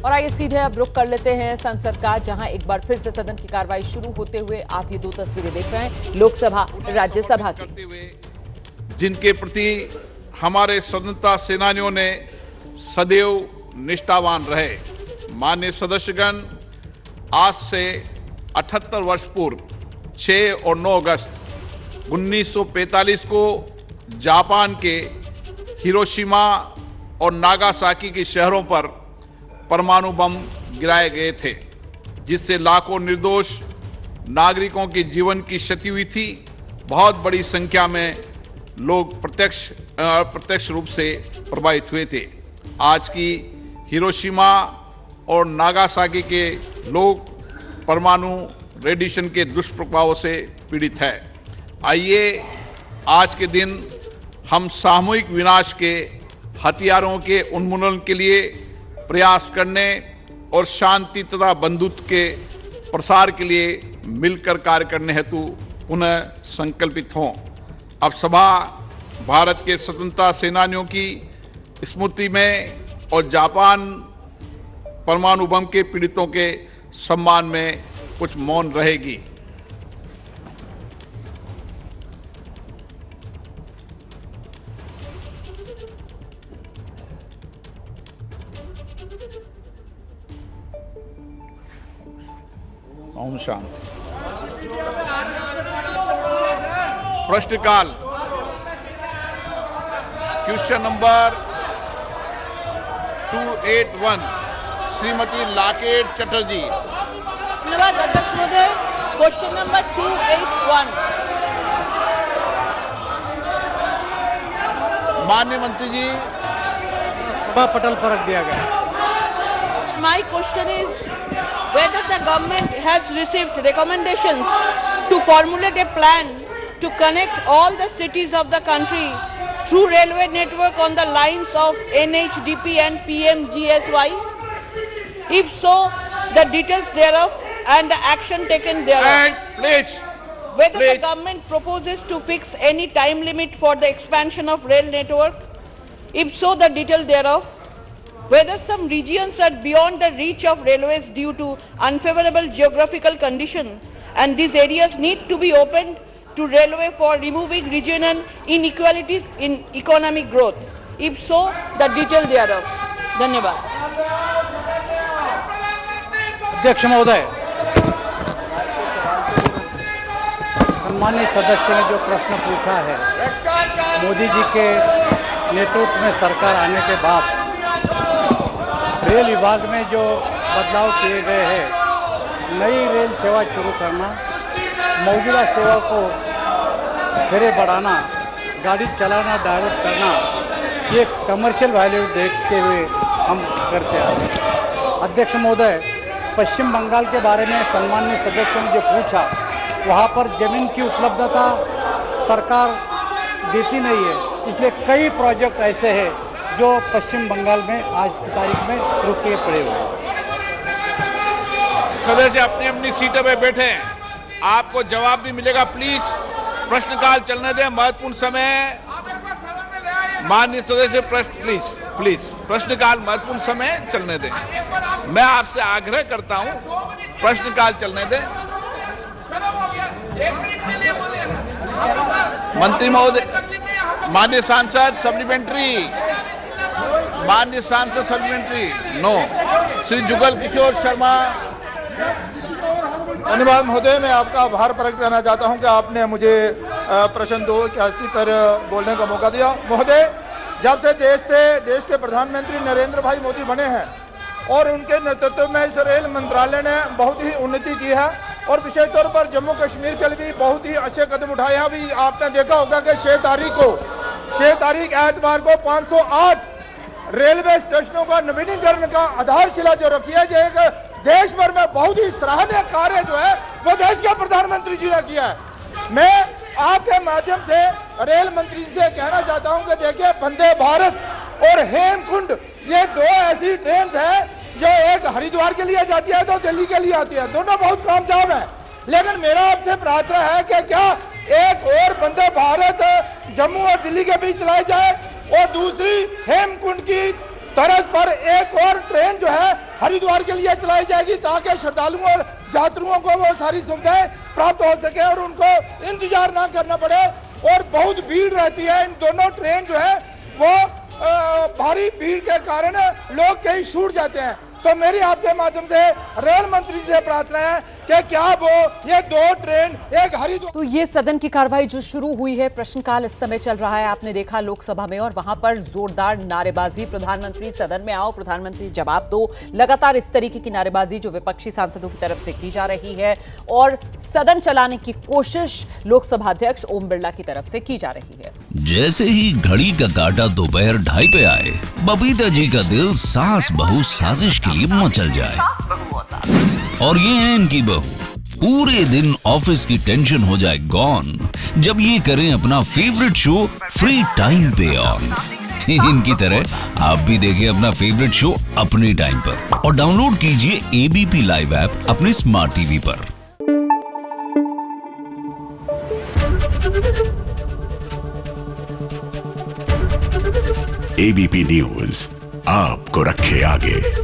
और आइए सीधे अब रुख कर लेते हैं संसद का, जहां एक बार फिर से सदन की कार्रवाई शुरू होते हुए आप ये दो तस्वीरें देख रहे हैं लोकसभा राज्यसभा की, जिनके प्रति हमारे स्वतंत्रता सेनानियों ने सदैव निष्ठावान रहे। माननीय सदस्यगण, आज से 78 वर्ष पूर्व 6 और 9 अगस्त 1945 को जापान के हिरोशिमा और नागासाकी के शहरों पर परमाणु बम गिराए गए थे, जिससे लाखों निर्दोष नागरिकों के जीवन की क्षति हुई थी। बहुत बड़ी संख्या में लोग प्रत्यक्ष अप्रत्यक्ष रूप से प्रभावित हुए थे। आज की हिरोशिमा और नागासाकी के लोग परमाणु रेडिएशन के दुष्प्रभावों से पीड़ित है। आइए आज के दिन हम सामूहिक विनाश के हथियारों के उन्मूलन के लिए प्रयास करने और शांति तथा बंधुत्व के प्रसार के लिए मिलकर कार्य करने हेतु पुनः संकल्पित हों। अब सभा भारत के स्वतंत्रता सेनानियों की स्मृति में और जापान परमाणु बम के पीड़ितों के सम्मान में कुछ मौन रहेगी। ओम शांति। प्रश्नकाल। Question number 281 Shrimati locket Chatterjee. धन्यवाद अध्यक्ष महोदय। Question number 281। माननीय मंत्री जी, सभा पटल पर रख दिया गया। My question is whether the government has received recommendations to formulate a plan to connect all the cities of the country through railway network on the lines of NHDP and PMGSY. If so, the details thereof and the action taken thereof. please. Whether the government proposes to fix any time limit for the expansion of rail network. If so, the detail thereof. Whether some regions are beyond the reach of railways due to unfavorable geographical condition and these areas need to be opened to railway for removing regional inequalities in economic growth. If so, the detail thereof. धन्यवाद। अध्यक्ष महोदय, सम्मानित सदस्य ने जो प्रश्न पूछा है, मोदी जी के नेतृत्व में सरकार आने के बाद रेल विभाग में जो बदलाव किए गए हैं, नई रेल सेवा शुरू करना, मौजूदा सेवा को फिर बढ़ाना, गाड़ी चलाना डायवर्ट करना, ये कमर्शियल वैल्यू देखते हुए हम करते हैं। अध्यक्ष महोदय, पश्चिम बंगाल के बारे में सम्मानित सदस्य ने जो पूछा, वहाँ पर ज़मीन की उपलब्धता सरकार देती नहीं है, इसलिए कई प्रोजेक्ट ऐसे हैं जो पश्चिम बंगाल में आज की तारीख में रुके पड़े हुए हैं। सदस्य अपनी अपनी सीटों पे बैठे हैं, आपको जवाब भी मिलेगा। प्लीज प्रश्नकाल चलने दें, महत्वपूर्ण समय। माननीय सदस्य प्लीज प्रश्नकाल महत्वपूर्ण समय चलने दें। मैं आपसे आग्रह करता हूं, प्रश्नकाल चलने दें। मंत्री महोदय, माननीय सांसद सप्लीमेंट्री, माननीय सांसद सप्लीमेंट्री नो। श्री जुगल किशोर शर्मा। धन्यवाद महोदय, मैं आपका आभार प्रकट करना चाहता हूं कि आपने मुझे प्रश्न 281 पर बोलने का मौका दिया। महोदय, जब से देश के प्रधानमंत्री नरेंद्र भाई मोदी बने हैं और उनके नेतृत्व में इस रेल मंत्रालय ने बहुत ही उन्नति की है और विशेष तौर पर जम्मू कश्मीर के लिए भी बहुत ही अच्छे कदम उठाए हैं। अभी आपने देखा होगा कि 6 तारीख एतवार को 508 रेलवे स्टेशनों का नवीनीकरण का आधारशिला जो रखी है, जो एक देश भर में बहुत ही सराहनीय कार्य जो है वो देश के प्रधानमंत्री जी ने किया है। मैं आपके माध्यम से रेल मंत्री जी से कहना चाहता हूं कि देखिए, वंदे भारत और हेमकुंड ये दो ऐसी ट्रेन है जो एक हरिद्वार के लिए जाती है तो दिल्ली के लिए आती है, दोनों बहुत कामयाब है। लेकिन मेरा आपसे प्रार्थना है कि क्या एक और वंदे भारत जम्मू और दिल्ली के बीच चलाई जाए और दूसरी हेमकुंड की तर्ज पर एक और ट्रेन जो है हरिद्वार के लिए चलाई जाएगी ताकि श्रद्धालुओं और यात्रियों को वो सारी सुविधाएं प्राप्त हो सके और उनको इंतजार ना करना पड़े। और बहुत भीड़ रहती है, इन दोनों ट्रेन जो है वो भारी भीड़ के कारण लोग कहीं छूट जाते हैं। तो मेरी आपके माध्यम से रेल मंत्री से प्रार्थना है कि क्या वो ये 2 ट्रेन एक हरिद्वार। तो ये सदन की कार्रवाई जो शुरू हुई है, प्रश्नकाल इस समय चल रहा है, आपने देखा लोकसभा में, और वहां पर जोरदार नारेबाजी, प्रधानमंत्री सदन में आओ, प्रधानमंत्री जवाब दो, लगातार इस तरीके की नारेबाजी जो विपक्षी सांसदों की तरफ से की जा रही है और सदन चलाने की कोशिश लोकसभा अध्यक्ष ओम बिरला की तरफ से की जा रही है। जैसे ही घड़ी का काटा दोपहर 2:30 पे आए, बबीता जी का दिल सास बहू साजिश के लिए मचल जाए। और ये है इनकी बहू, पूरे दिन ऑफिस की टेंशन हो जाए गॉन जब ये करें अपना फेवरेट शो फ्री टाइम पे ऑन। इनकी तरह आप भी देखें अपना फेवरेट शो अपने टाइम पर और डाउनलोड कीजिए एबीपी लाइव ऐप अपने स्मार्ट टीवी पर। एबीपी न्यूज आपको रखे आगे।